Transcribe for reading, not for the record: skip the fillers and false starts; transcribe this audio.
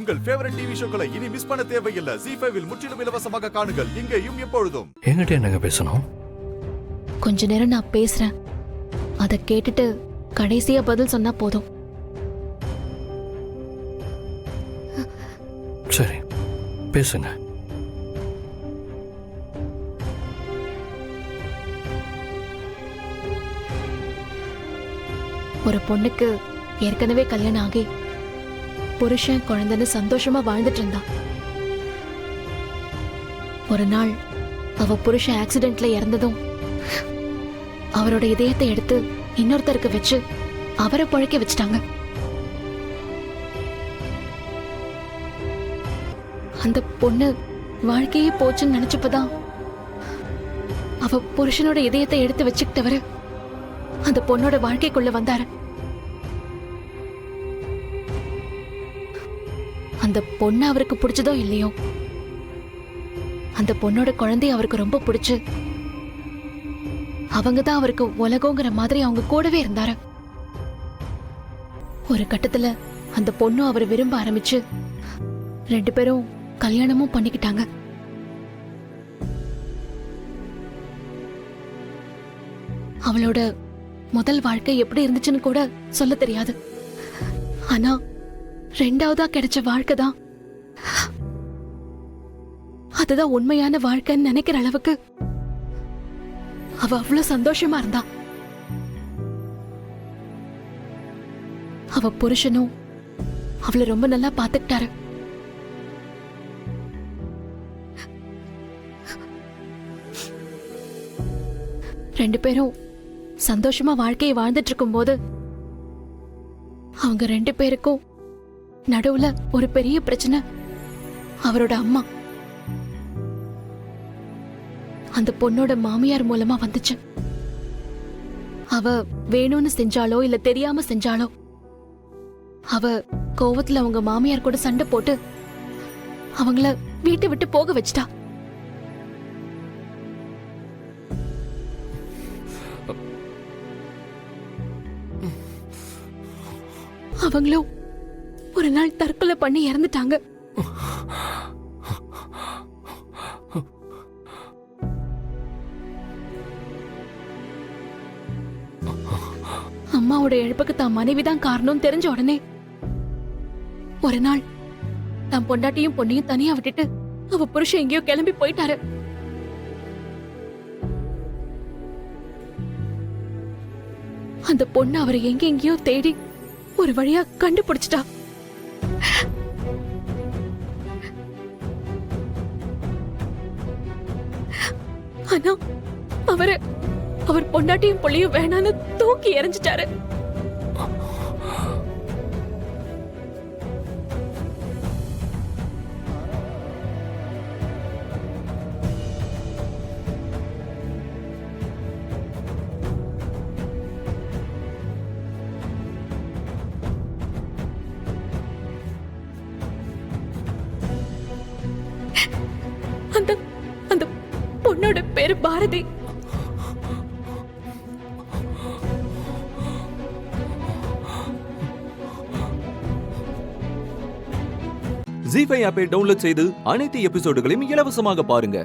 உங்கள் favourite TV ஷோக்களை இனி miss பண்ண தேவையில்லை. ZEE5 இல் முற்றிலும் இலவசமாக காணுங்கள். இங்கேயும் எப்பொழுதும். என்கிட்ட என்னங்க பேசணும்? கொஞ்ச நேரம் நான் பேசுறேன், அதை கேட்டுட்டு கடைசியா பதில் சொன்னா போதும். சரி, பேசுங்க. ஒரு பொண்ணுக்கு ஏற்கனவே கல்யாணம் ஆகி புருஷன் குழந்தைன்னு சந்தோஷமா வாழ்ந்துட்டு இருந்தா. ஒரு நாள் அவ புருஷன் ஆக்சிடென்ட்ல இறந்ததும் அவரோட இதயத்தை எடுத்து இன்னொருத்தருக்கு வச்சு அவரை பழைக்க வச்சிட்டாங்க. அந்த பொண்ணு வாழ்க்கையே போச்சுன்னு நினைச்சப்பதான் அவ புருஷனோட இதயத்தை எடுத்து வச்சுக்கிட்டவரு அந்த பொண்ணோட வாழ்க்கைக்குள்ள வந்தாரு. அந்த பொண்ணு அவருக்கு பிடிச்சதோ இல்லையோ, அந்த பொண்ணோட குழந்தைய அவருக்கு ரொம்ப பிடிச்சு அவங்கதான் அவருக்கு உலகங்கிற மாதிரி அவங்க கூடவே இருந்தாரு. ஒரு கட்டத்துல அந்த பொண்ணும் அவரை விரும்ப ஆரம்பிச்சு 2 பேரும் கல்யாணமும் பண்ணிக்கிட்டாங்க. அவளோட முதல் வாழ்க்கை எப்படி இருந்துச்சுன்னு கூட சொல்ல தெரியாது. ஆனா 2ஆவதா கிடைச்ச வாழ்க்கை தான், அதுதான் உண்மையான வாழ்க்கைன்னு நினைக்கிற அளவுக்கு அவ அவ்வளவு சந்தோஷமா இருந்தா. அவ புருஷனும் அவளை ரொம்ப நல்லா பாத்துக்கிட்டாரு. ரெண்டு பேரும் சந்தோஷமா வாழ்க்கையை வாழ்ந்துட்டு இருக்கும் போது அவங்க 2 பேருக்கும் நடுவுல ஒரு பெரிய பிரச்சனை. அவரோட அம்மா அந்த பொண்ணோட மாமியார் மூலமா வந்துச்சு. அவ வேணும்னு செஞ்சாலோ இல்ல தெரியாம செஞ்சாலோ, அவ கோவத்துல அவங்க மாமியார் கூட சண்டை போட்டு அவங்கள வீட்டை விட்டு போக வச்சிட்டா. அவங்களும் ஒரு நாள் தற்கொலை பண்ணி இறந்துட்டாங்க. அம்மாவோட இழப்புக்கு தான் மனைவிதான் காரணம் தெரிஞ்ச உடனே ஒரு நாள் தான் பொண்டாட்டியும் பொண்ணையும் தனியா விட்டுட்டு அவ புருஷன் எங்கேயோ கிளம்பி போயிட்டாரு. அந்த பொண்ணு அவரை எங்கெங்கயோ தேடி ஒரு வழியா கண்டுபிடிச்சிட்டா. ஆனா அவர் பொண்டாட்டியும் புள்ளையும் வேணான்னு தூக்கி எறிஞ்சிட்டாரு. அந்த பொண்ணோட பேரு பாரதி. ZEE5 ஆப்பை டவுன்லோட் செய்து அனைத்து எபிசோடுகளையும் இலவசமாக பாருங்க.